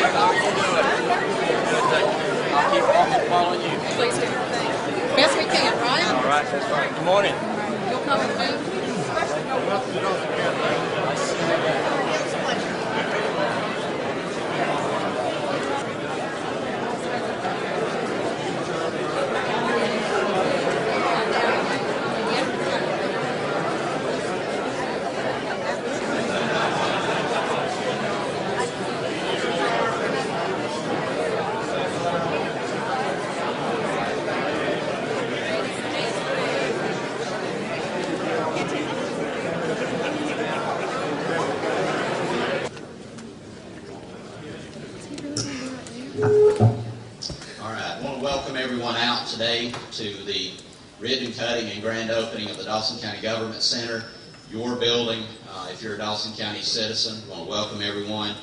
How are you doing? Good, thank you. I'll keep walking following you. Please do. Best we can, right? All right, that's right. Good morning. You'll come with me? Everyone out today to the ribbon cutting and grand opening of the Dawson County Government Center, your building. If you're a Dawson County citizen, I want to welcome everyone.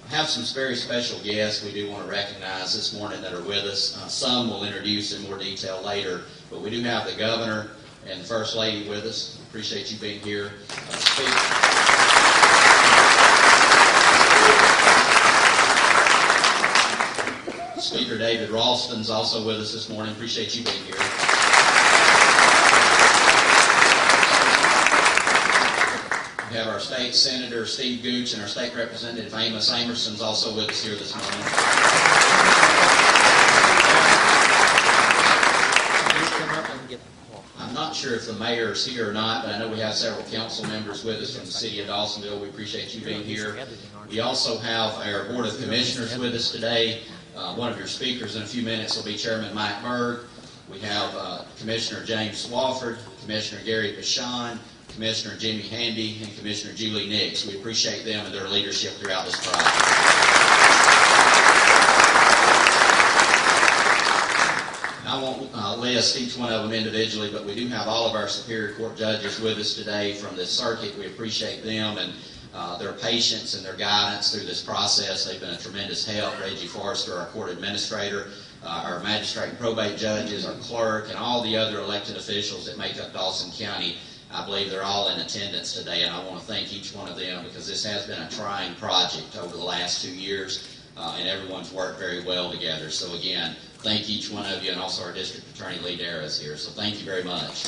I have some very special guests we do want to recognize this morning that are with us. Some we'll introduce in more detail later, but we do have the Governor and the First Lady with us. Appreciate you being here. Speaker David Ralston's also with us this morning. Appreciate you being here. We have our State Senator Steve Gooch and our State Representative Amos Amerson's also with us here this morning. I'm not sure if the mayor is here or not, but I know we have several council members with us from the city of Dawsonville. We appreciate you being here. We also have our Board of Commissioners with us today. One of your speakers in a few minutes will be Chairman Mike Berg. We have Commissioner James Swafford, Commissioner Gary Bashan, Commissioner Jimmy Handy, and Commissioner Julie Nix. We appreciate them and their leadership throughout this project. I won't list each one of them individually, but we do have all of our Superior Court judges with us today from this circuit. We appreciate them and their patience and their guidance through this process. They've been a tremendous help. Reggie Forrester, our court administrator, our magistrate and probate judges, our clerk, and all the other elected officials that make up Dawson County. I believe they're all in attendance today, and I want to thank each one of them because this has been a trying project over the last 2 years, and everyone's worked very well together. So again, thank each one of you, and also our District Attorney Lee Dara is here. So thank you very much.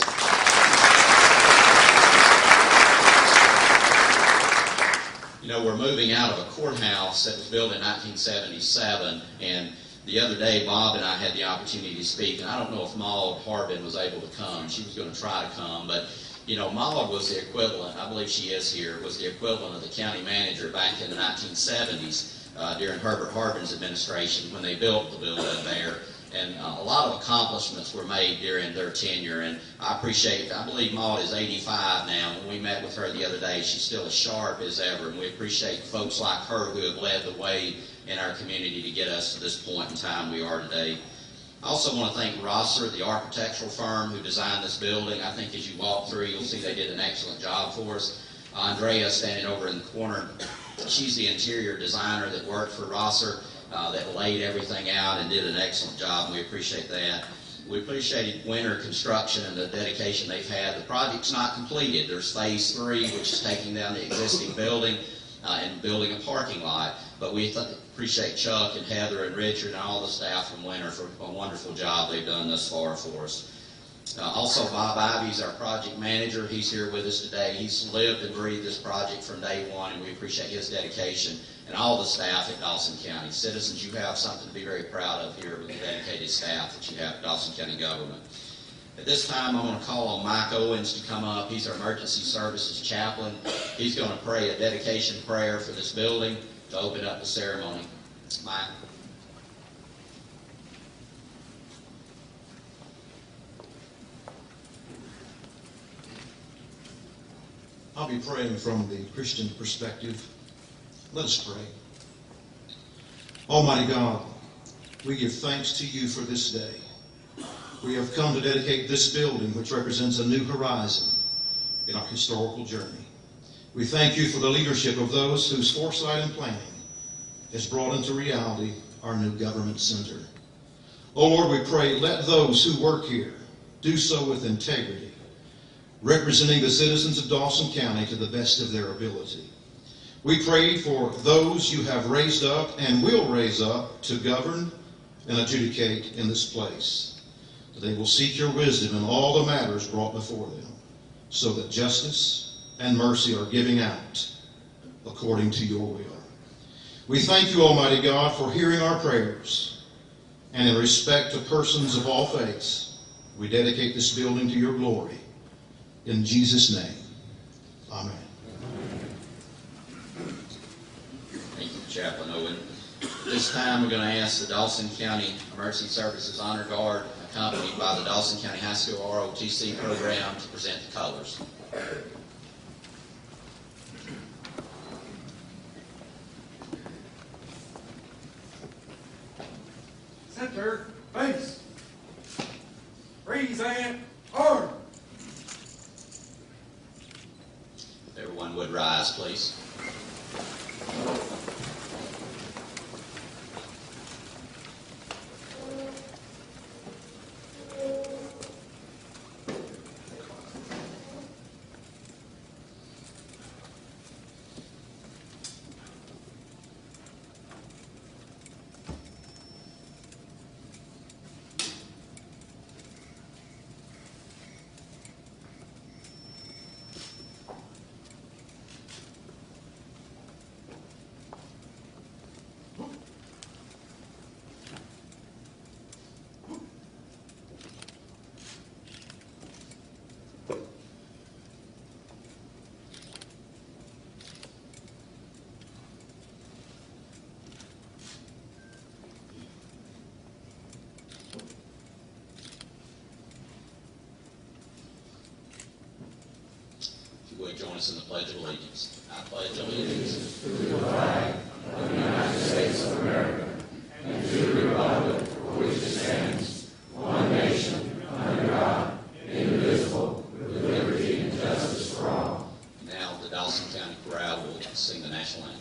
You know, we're moving out of a courthouse that was built in 1977, and the other day Bob and I had the opportunity to speak, and I don't know if Maud Harbin was able to come. She was going to try to come, but you know, Maud was the equivalent, I believe she is here, was the equivalent of the county manager back in the 1970s during Herbert Harbin's administration when they built the building there. And a lot of accomplishments were made during their tenure, and I believe Maud is 85 now. When we met with her the other day, she's still as sharp as ever, and we appreciate folks like her who have led the way in our community to get us to this point in time we are today. I also want to thank Rosser, the architectural firm who designed this building. I think as you walk through, you'll see they did an excellent job for us. Andrea, standing over in the corner, she's the interior designer that worked for Rosser. That laid everything out and did an excellent job, and we appreciate that. We appreciated Winter Construction and the dedication they've had. The project's not completed. There's phase 3, which is taking down the existing building and building a parking lot. But we appreciate Chuck and Heather and Richard and all the staff from Winter for a wonderful job they've done thus far for us. Also, Bob Ivey's our project manager. He's here with us today. He's lived and breathed this project from day one, and we appreciate his dedication and all the staff at Dawson County. Citizens, you have something to be very proud of here with the dedicated staff that you have at Dawson County government. At this time, I'm going to call on Mike Owens to come up. He's our emergency services chaplain. He's going to pray a dedication prayer for this building to open up the ceremony. Mike. I'll be praying from the Christian perspective. Let us pray. Almighty God, we give thanks to you for this day. We have come to dedicate this building, which represents a new horizon in our historical journey. We thank you for the leadership of those whose foresight and planning has brought into reality our new government center. Oh Lord, we pray, let those who work here do so with integrity, representing the citizens of Dawson County to the best of their ability. We pray for those you have raised up and will raise up to govern and adjudicate in this place. That they will seek your wisdom in all the matters brought before them, so that justice and mercy are giving out according to your will. We thank you, Almighty God, for hearing our prayers. And in respect to persons of all faiths, we dedicate this building to your glory. In Jesus' name, amen. Thank you, Chaplain Owen. This time we're going to ask the Dawson County Emergency Services Honor Guard, accompanied by the Dawson County High School ROTC program, to present the colors. Center, base. Freeze and arm. If everyone would rise, please. Will you join us in the Pledge of Allegiance? I pledge allegiance to the flag of the United States of America and to the republic for which it stands, one nation, under God, indivisible, with liberty and justice for all. Now the Dawson County Chorale will sing the national anthem.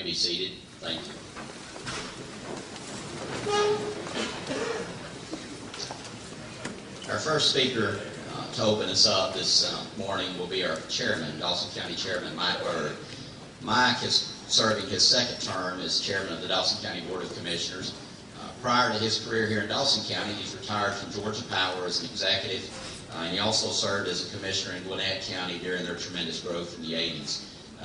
Be seated. Thank you. Our first speaker to open us up this morning will be our chairman, Dawson County Chairman Mike Berg. Mike is serving his second term as chairman of the Dawson County Board of Commissioners. Prior to his career here in Dawson County, he's retired from Georgia Power as an executive, and he also served as a commissioner in Gwinnett County during their tremendous growth in the 80s.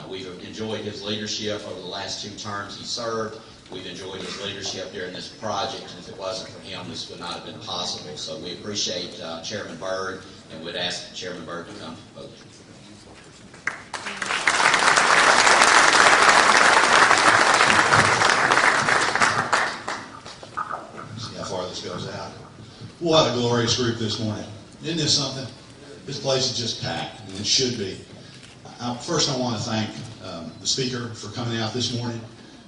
We've enjoyed his leadership over the last 2 terms he served. We've enjoyed his leadership during this project, and if it wasn't for him, this would not have been possible. So we appreciate Chairman Berg, and would ask Chairman Berg to come to the podium. See how far this goes out. What a glorious group this morning. Isn't this something? This place is just packed, and it should be. First, I want to thank the speaker for coming out this morning.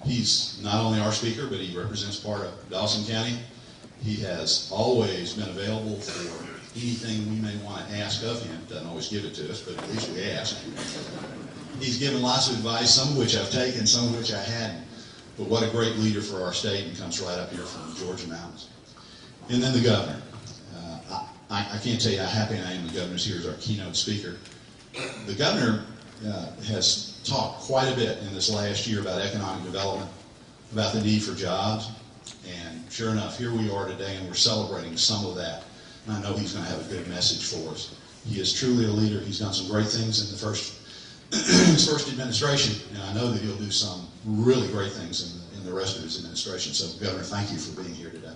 He's not only our speaker, but he represents part of Dawson County. He has always been available for anything we may want to ask of him. Doesn't always give it to us, but at least we ask. He's given lots of advice, some of which I've taken, some of which I hadn't. But what a great leader for our state, and comes right up here from the Georgia mountains. And then the governor. I can't tell you how happy I am the governor's here as our keynote speaker. The governor has talked quite a bit in this last year about economic development, about the need for jobs. And sure enough, here we are today, and we're celebrating some of that. And I know he's going to have a good message for us. He is truly a leader. He's done some great things in his first administration, and I know that he'll do some really great things in the rest of his administration. So, Governor, thank you for being here today.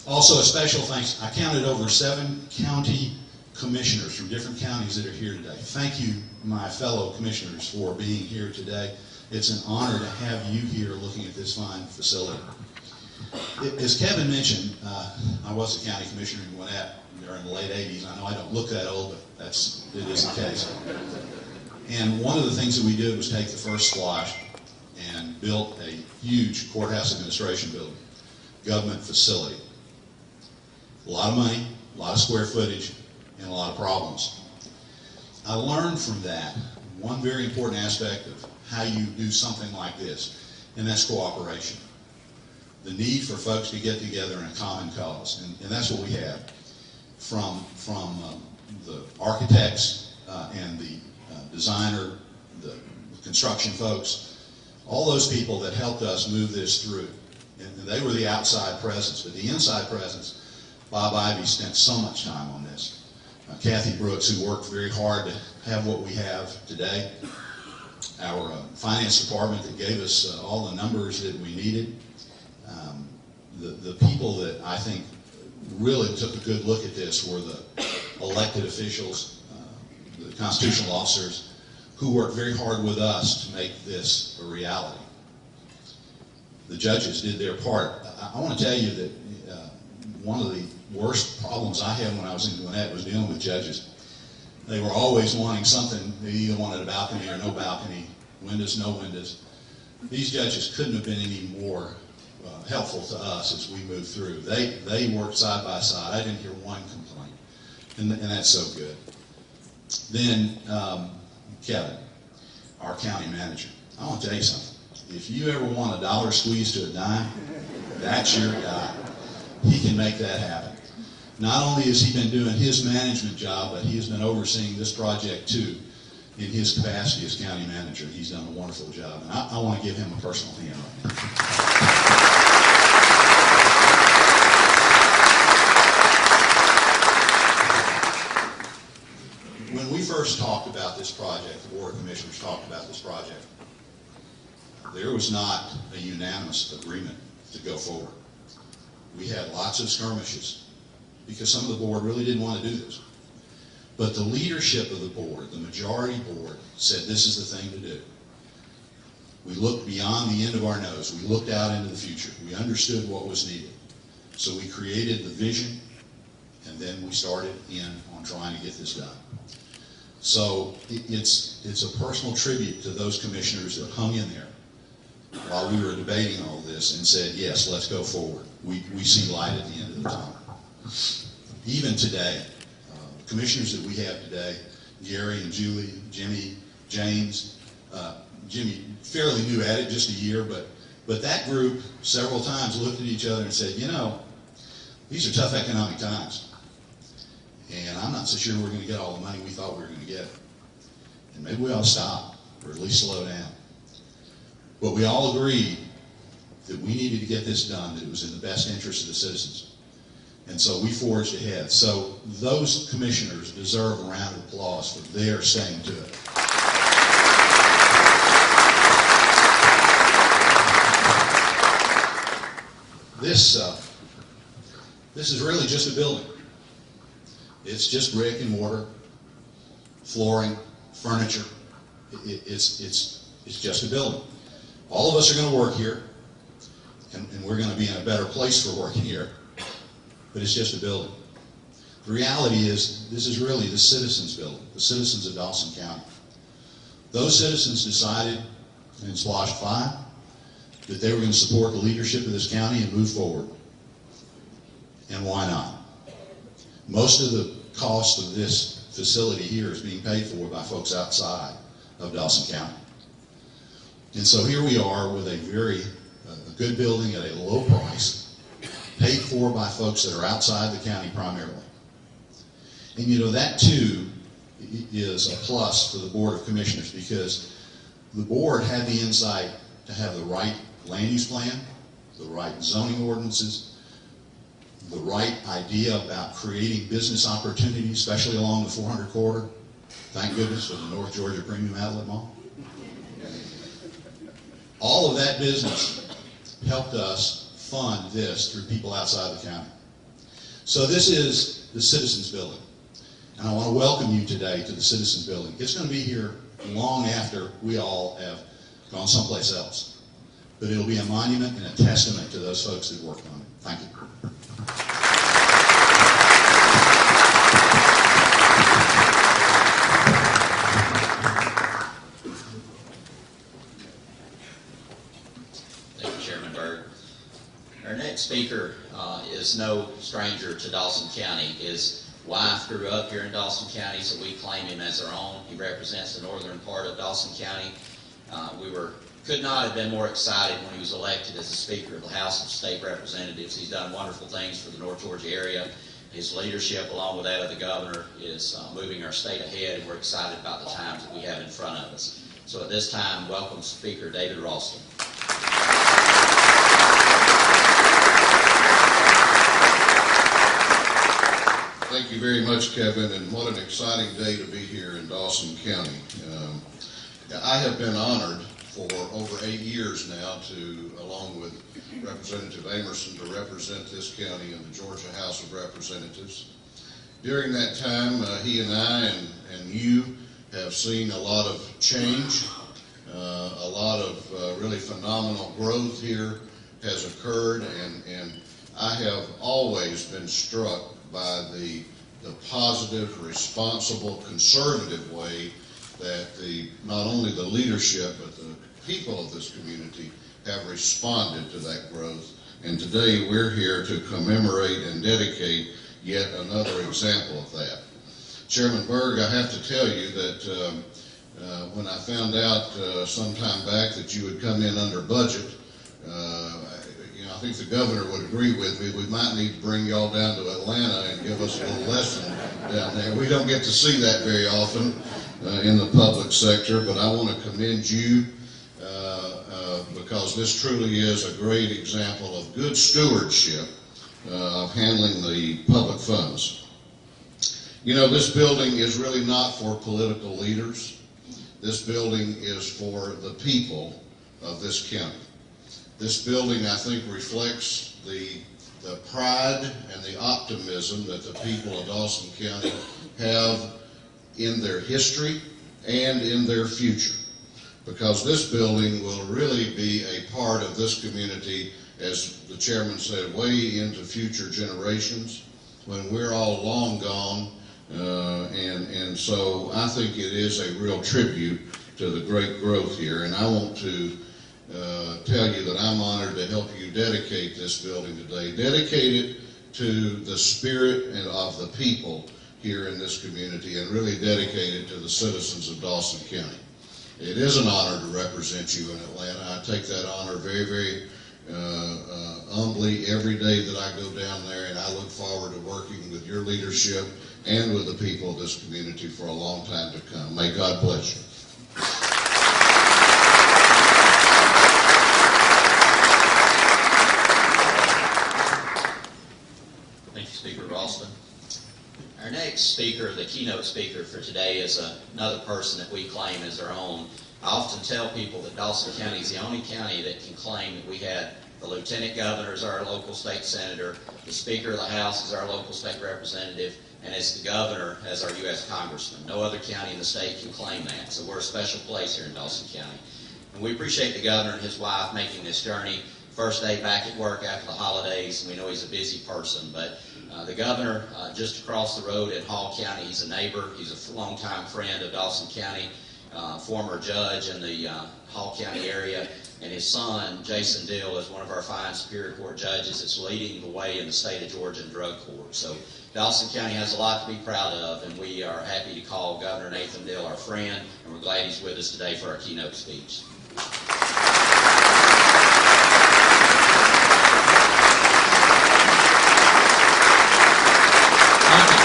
Also, a special thanks. I counted over 7 county commissioners from different counties that are here today. Thank you, my fellow commissioners, for being here today. It's an honor to have you here looking at this fine facility. As Kevin mentioned, I was a county commissioner in Gwinnett during the late 80s. I know I don't look that old, but it is the case. And one of the things that we did was take the first splosh and built a huge courthouse administration building, government facility. A lot of money, a lot of square footage, and a lot of problems. I learned from that one very important aspect of how you do something like this, and that's cooperation. The need for folks to get together in a common cause, and that's what we have. From the architects and the designer, the construction folks, all those people that helped us move this through. And they were the outside presence, but the inside presence, Bob Ivy spent so much time on this. Kathy Brooks, who worked very hard to have what we have today. Our finance department that gave us all the numbers that we needed. The people that I think really took a good look at this were the elected officials, the constitutional officers, who worked very hard with us to make this a reality. The judges did their part. I want to tell you that one of the worst problems I had when I was in Gwinnett was dealing with judges. They were always wanting something. They either wanted a balcony or no balcony, windows, no windows. These judges couldn't have been any more helpful to us as we moved through. They worked side by side. I didn't hear one complaint, and that's so good. Then Kevin, our county manager. I want to tell you something. If you ever want a dollar squeezed to a dime, that's your guy. He can make that happen. Not only has he been doing his management job, but he has been overseeing this project too in his capacity as county manager. He's done a wonderful job, and I want to give him a personal hand right now. When we first talked about this project, the Board of Commissioners talked about this project, there was not a unanimous agreement to go forward. We had lots of skirmishes because some of the board really didn't want to do this. But the leadership of the board, the majority board, said this is the thing to do. We looked beyond the end of our nose. We looked out into the future. We understood what was needed. So we created the vision, and then we started in on trying to get this done. So it's a personal tribute to those commissioners that hung in there while we were debating all this and said, yes, let's go forward. We see light at the end of the tunnel. Even today, commissioners that we have today, Gary and Julie, Jimmy, James, Jimmy, fairly new at it, just a year, but that group several times looked at each other and said, you know, these are tough economic times. And I'm not so sure we're going to get all the money we thought we were going to get. And maybe we ought to stop, or at least slow down. But we all agreed that we needed to get this done, that it was in the best interest of the citizens. And so we forged ahead. So those commissioners deserve a round of applause for their staying to it. This is really just a building. It's just brick and mortar, flooring, furniture. It's just a building. All of us are going to work here, and we're going to be in a better place for working here, but it's just a building. The reality is, this is really the citizens' building, the citizens of Dawson County. Those citizens decided in Splosh 5 that they were going to support the leadership of this county and move forward. And why not? Most of the cost of this facility here is being paid for by folks outside of Dawson County. And so here we are with a very good building at a low price, paid for by folks that are outside the county primarily. And you know, that too is a plus for the Board of Commissioners, because the board had the insight to have the right land use plan, the right zoning ordinances, the right idea about creating business opportunities, especially along the 400 corridor. Thank goodness for the North Georgia Premium Outlet Mall. All of that business helped us fund this through people outside the county. So this is the Citizens Building. And I want to welcome you today to the Citizens Building. It's going to be here long after we all have gone someplace else. But it'll be a monument and a testament to those folks that worked on it. Thank you. Thank you, Chairman Byrd. Our next speaker is no stranger to Dawson County. His wife grew up here in Dawson County, so we claim him as our own. He represents the northern part of Dawson County. Could not have been more excited when he was elected as the Speaker of the House of State Representatives. He's done wonderful things for the North Georgia area. His leadership, along with that of the governor, is moving our state ahead, and we're excited about the times that we have in front of us. So at this time, welcome Speaker David Ralston. Thank you very much, Kevin, and what an exciting day to be here in Dawson County. I have been honored for over 8 years now to, along with Representative Amerson, to represent this county in the Georgia House of Representatives. During that time, he and I and you have seen a lot of change. A lot of really phenomenal growth here has occurred, and I have always been struck by the positive, responsible, conservative way that not only the leadership but the people of this community have responded to that growth. And today we're here to commemorate and dedicate yet another example of that. Chairman Berg, I have to tell you that when I found out some time back that you would come in under budget, I think the governor would agree with me. We might need to bring y'all down to Atlanta and give us a little lesson down there. We don't get to see that very often in the public sector, but I want to commend you because this truly is a great example of good stewardship of handling the public funds. You know, this building is really not for political leaders. This building is for the people of this county. This building, I think, reflects the pride and the optimism that the people of Dawson County have in their history and in their future. Because this building will really be a part of this community, as the chairman said, way into future generations when we're all long gone. And so I think it is a real tribute to the great growth here. And I want to tell you that I'm honored to help you dedicate this building today. Dedicate it to the spirit and of the people here in this community, and really dedicate it to the citizens of Dawson County. It is an honor to represent you in Atlanta. I take that honor very, very humbly every day that I go down there, and I look forward to working with your leadership and with the people of this community for a long time to come. May God bless you. Thank you, Speaker Ralston. Our next speaker, the keynote speaker for today, is another person that we claim as our own. I often tell people that Dawson County is the only county that can claim that we had the Lieutenant Governor as our local state senator, the Speaker of the House as our local state representative, and as the Governor as our U.S. Congressman. No other county in the state can claim that, so we're a special place here in Dawson County. And we appreciate the Governor and his wife making this journey. First day back at work after the holidays, and we know he's a busy person, but the Governor, just across the road in Hall County, he's a neighbor, he's a longtime friend of Dawson County, former judge in the Hall County area, and his son, Jason Dill, is one of our fine Superior Court judges that's leading the way in the state of Georgia in drug court. So Dawson County has a lot to be proud of, and we are happy to call Governor Nathan Dill our friend, and we're glad he's with us today for our keynote speech. Thank you.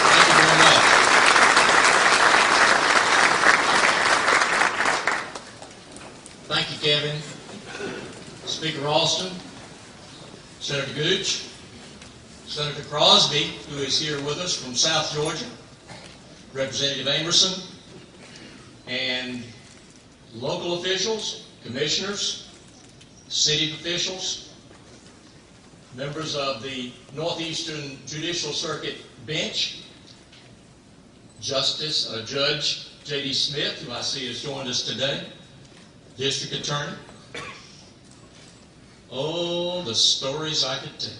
Thank you very much. Thank you, Kevin. Speaker Alston, Senator Gooch, Senator Crosby, who is here with us from South Georgia, Representative Amerson, and local officials, commissioners, city officials, members of the Northeastern Judicial Circuit bench, Judge J.D. Smith, who I see has joined us today, District Attorney. Oh, the stories I could tell.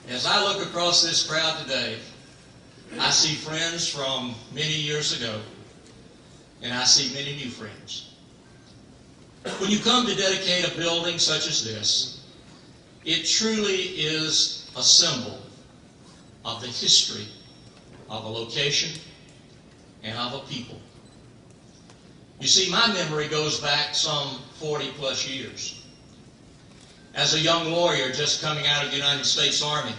As I look across this crowd today, I see friends from many years ago, and I see many new friends. When you come to dedicate a building such as this, it truly is a symbol of the history of a location and of a people. You see, my memory goes back some 40 plus years. As a young lawyer just coming out of the United States Army,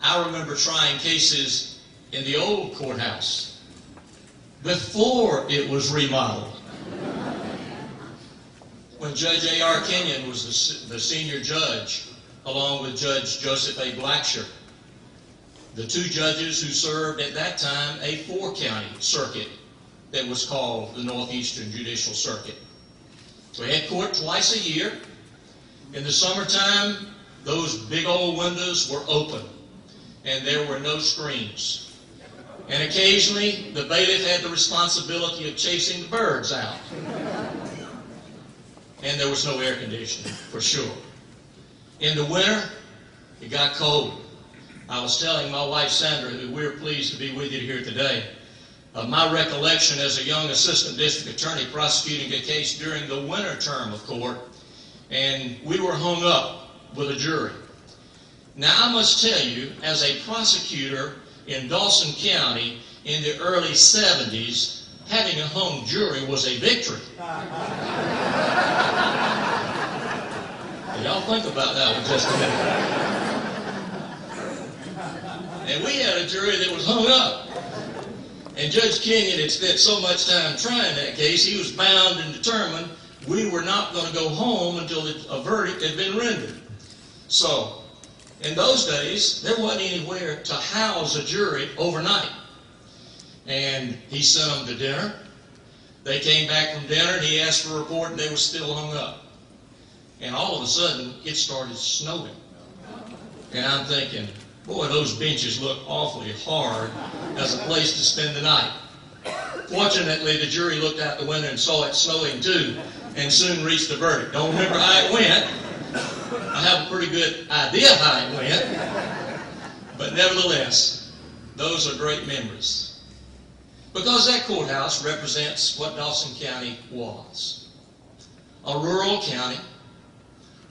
I remember trying cases in the old courthouse before it was remodeled. When Judge A.R. Kenyon was the senior judge, along with Judge Joseph A. Blacksher, the two judges who served at that time a four-county circuit that was called the Northeastern Judicial Circuit. We had court twice a year. In the summertime, those big old windows were open, and there were no screens. And occasionally, the bailiff had the responsibility of chasing the birds out. And there was no air conditioning, for sure. In the winter, it got cold. I was telling my wife, Sandra, that we're pleased to be with you here today. My recollection as a young assistant district attorney prosecuting a case during the winter term of court, and we were hung up with a jury. Now, I must tell you, as a prosecutor in Dawson County in the early 70s, having a hung jury was a victory. Y'all think about that one just a minute. And we had a jury that was hung up. And Judge Kenyon had spent so much time trying that case, he was bound and determined we were not going to go home until a verdict had been rendered. So, in those days, there wasn't anywhere to house a jury overnight. And he sent them to dinner. They came back from dinner and he asked for a report and they were still hung up. And all of a sudden, it started snowing. And I'm thinking, boy, those benches look awfully hard as a place to spend the night. Fortunately, the jury looked out the window and saw it snowing too, and soon reached the verdict. Don't remember how it went. I have a pretty good idea how it went. But nevertheless, those are great memories. Because that courthouse represents what Dawson County was. A rural county,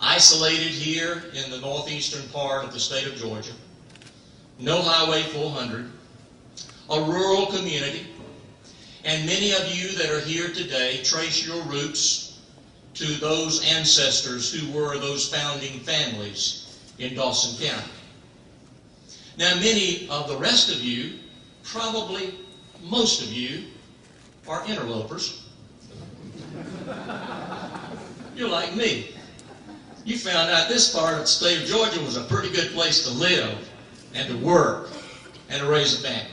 isolated here in the northeastern part of the state of Georgia. No Highway 400, a rural community, and many of you that are here today trace your roots to those ancestors who were those founding families in Dawson County. Now, many of the rest of you, probably most of you, are interlopers. You're like me. You found out this part of the state of Georgia was a pretty good place to live and to work and to raise a family.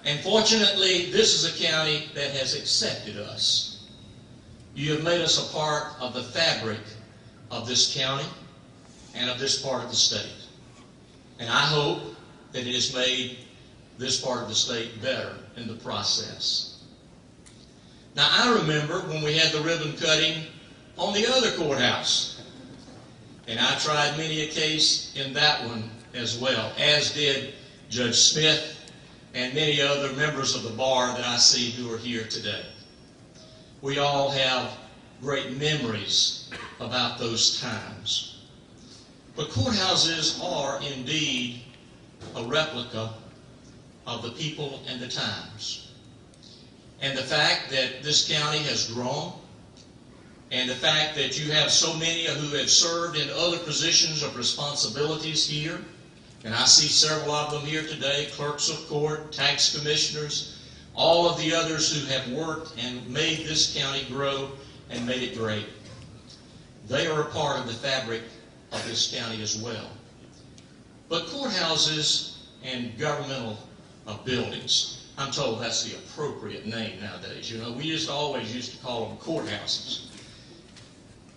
And fortunately, this is a county that has accepted us. You have made us a part of the fabric of this county and of this part of the state. And I hope that it has made this part of the state better in the process. Now, I remember when we had the ribbon cutting on the other courthouse. And I tried many a case in that one as well, as did Judge Smith and many other members of the bar that I see who are here today. We all have great memories about those times. But courthouses are indeed a replica of the people and the times. And the fact that this county has grown, and the fact that you have so many who have served in other positions of responsibilities here, and I see several of them here today, clerks of court, tax commissioners, all of the others who have worked and made this county grow and made it great. They are a part of the fabric of this county as well. But courthouses and governmental buildings, I'm told that's the appropriate name nowadays. You know, we just always used to call them courthouses.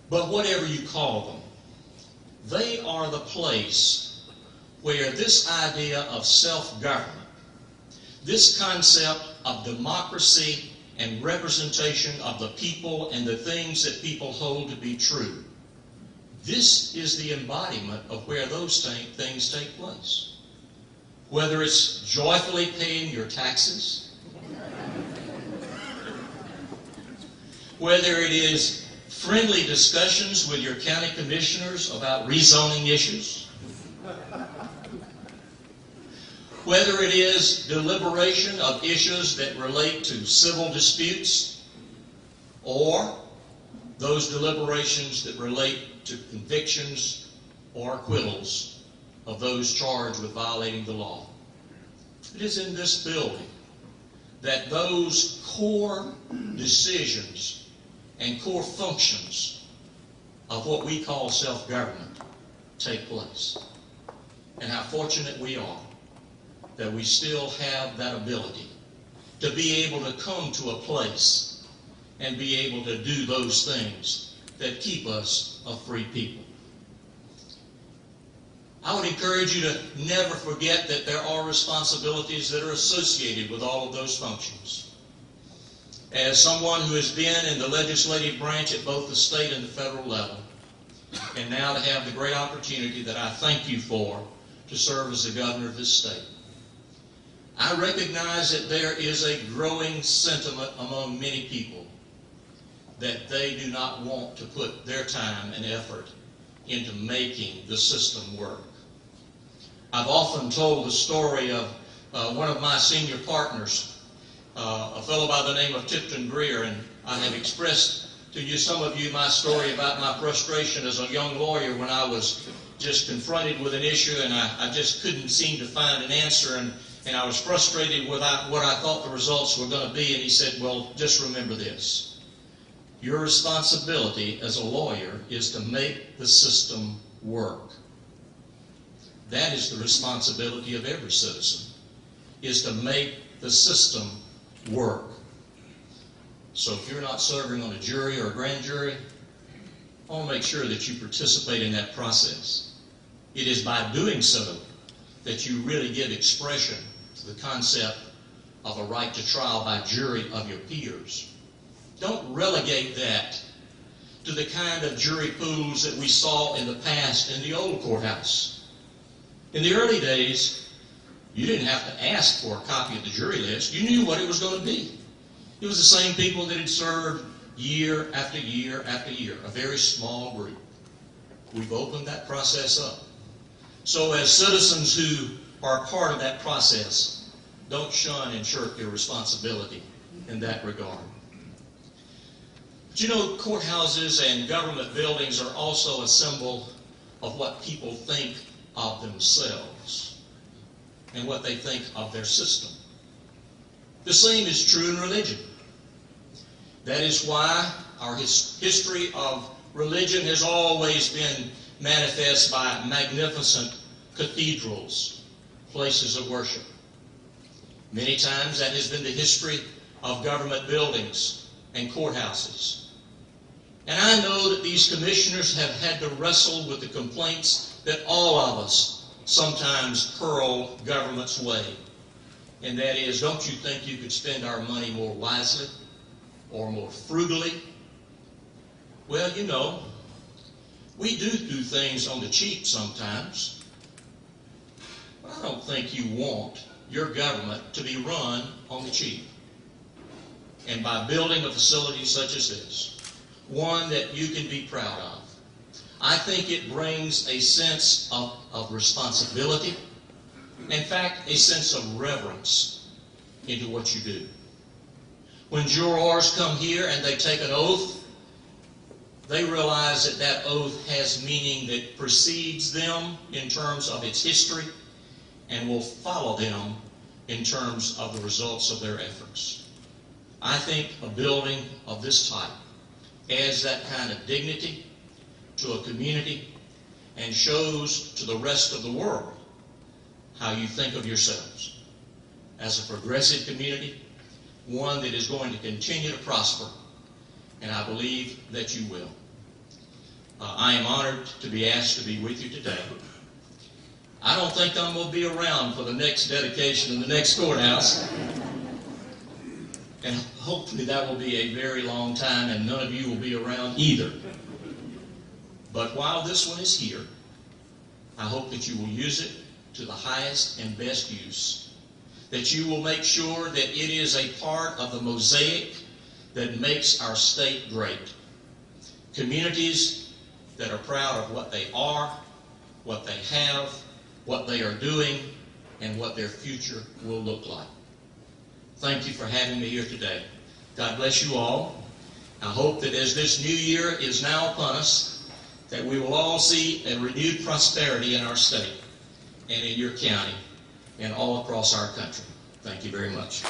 But whatever you call them, they are the place where this idea of self-government, this concept of democracy and representation of the people and the things that people hold to be true, this is the embodiment of where those things take place. Whether it's joyfully paying your taxes, whether it is friendly discussions with your county commissioners about rezoning issues, whether it is deliberation of issues that relate to civil disputes, or those deliberations that relate to convictions or acquittals of those charged with violating the law. It is in this building that those core decisions and core functions of what we call self-government take place. And how fortunate we are that we still have that ability to be able to come to a place and be able to do those things that keep us a free people. I would encourage you to never forget that there are responsibilities that are associated with all of those functions. As someone who has been in the legislative branch at both the state and the federal level, and now to have the great opportunity that I thank you for to serve as the governor of this state, I recognize that there is a growing sentiment among many people that they do not want to put their time and effort into making the system work. I've often told the story of one of my senior partners, a fellow by the name of Tipton Greer, and I have expressed to you, some of you, my story about my frustration as a young lawyer when I was just confronted with an issue and I just couldn't seem to find an answer, and I was frustrated with what I thought the results were going to be, and he said, well, just remember this. Your responsibility as a lawyer is to make the system work. That is the responsibility of every citizen, is to make the system work. So if you're not serving on a jury or a grand jury, I want to make sure that you participate in that process. It is by doing so that you really give expression to the concept of a right to trial by jury of your peers. Don't relegate that to the kind of jury pools that we saw in the past in the old courthouse. In the early days, you didn't have to ask for a copy of the jury list. You knew what it was going to be. It was the same people that had served year after year after year, a very small group. We've opened that process up. So as citizens who are part of that process, don't shun and shirk your responsibility in that regard. But you know, courthouses and government buildings are also a symbol of what people think of themselves and what they think of their system. The same is true in religion. That is why our history of religion has always been manifest by magnificent cathedrals, places of worship. Many times that has been the history of government buildings and courthouses. And I know that these commissioners have had to wrestle with the complaints that all of us sometimes hurl government's way. And that is, don't you think you could spend our money more wisely or more frugally? Well, you know, we do things on the cheap sometimes. But I don't think you want your government to be run on the cheap. And by building a facility such as this, one that you can be proud of. I think it brings a sense of responsibility, in fact, a sense of reverence into what you do. When jurors come here and they take an oath, they realize that that oath has meaning that precedes them in terms of its history and will follow them in terms of the results of their efforts. I think a building of this type adds that kind of dignity to a community and shows to the rest of the world how you think of yourselves as a progressive community, one that is going to continue to prosper, and I believe that you will. I am honored to be asked to be with you today. I don't think I'm going to be around for the next dedication in the next courthouse, and hopefully that will be a very long time, and none of you will be around either. But while this one is here, I hope that you will use it to the highest and best use, that you will make sure that it is a part of the mosaic that makes our state great. Communities that are proud of what they are, what they have, what they are doing, and what their future will look like. Thank you for having me here today. God bless you all. I hope that as this new year is now upon us, that we will all see a renewed prosperity in our state and in your county and all across our country. Thank you very much.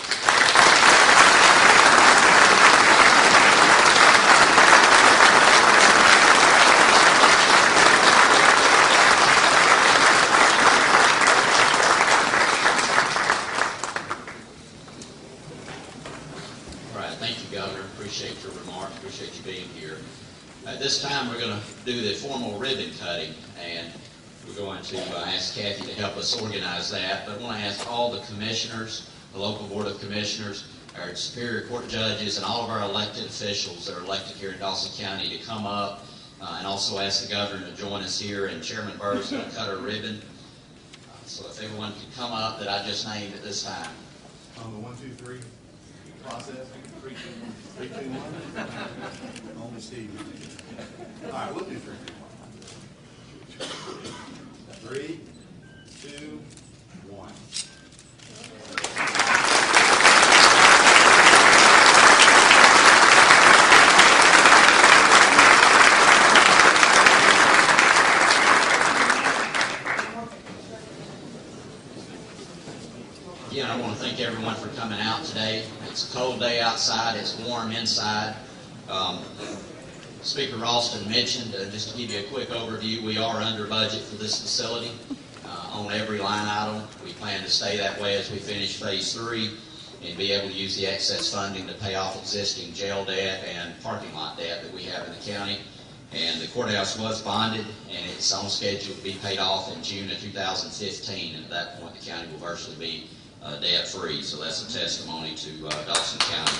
Appreciate your remarks, appreciate you being here. At this time, we're going to do the formal ribbon cutting, and we're going to ask Kathy to help us organize that. But I want to ask all the commissioners, the local board of commissioners, our superior court judges, and all of our elected officials that are elected here in Dawson County to come up, and also ask the governor to join us here, and Chairman Burr is going to cut our ribbon. So if everyone can come up that I just named at this time. On the 1, 2, 3 process. 3, 2, 1. Only Steve. All right, we'll do 3, 2, 1. Again, I want to thank everyone for coming out today. It's a cold day outside, it's warm inside. Speaker Ralston mentioned, just to give you a quick overview, we are under budget for this facility on every line item. We plan to stay that way as we finish phase 3 and be able to use the excess funding to pay off existing jail debt and parking lot debt that we have in the county. And the courthouse was bonded, and it's on schedule to be paid off in June of 2015, and at that point the county will virtually be debt-free, so that's a testimony to Dawson County.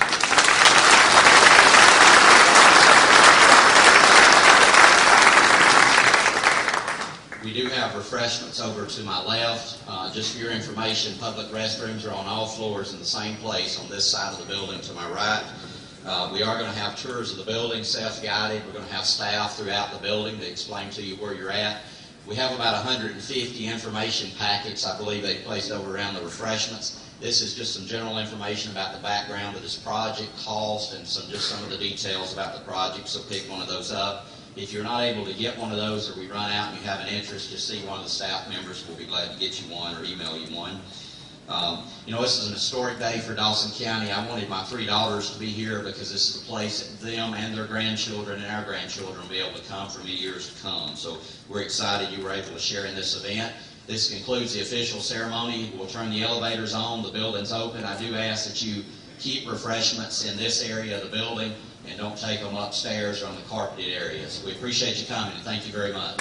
We do have refreshments over to my left. Just for your information, public restrooms are on all floors in the same place on this side of the building to my right. We are going to have tours of the building, self-guided. We're going to have staff throughout the building to explain to you where you're at. We have about 150 information packets, I believe they placed over around the refreshments. This is just some general information about the background of this project, cost, and just some of the details about the project, so pick one of those up. If you're not able to get one of those, or we run out and you have an interest, just see one of the staff members. We'll be glad to get you one or email you one. This is an historic day for Dawson County. I wanted my 3 daughters to be here because this is a place that them and their grandchildren and our grandchildren will be able to come for many years to come. So we're excited you were able to share in this event. This concludes the official ceremony. We'll turn the elevators on. The building's open. I do ask that you keep refreshments in this area of the building and don't take them upstairs or on the carpeted areas. We appreciate you coming, and thank you very much.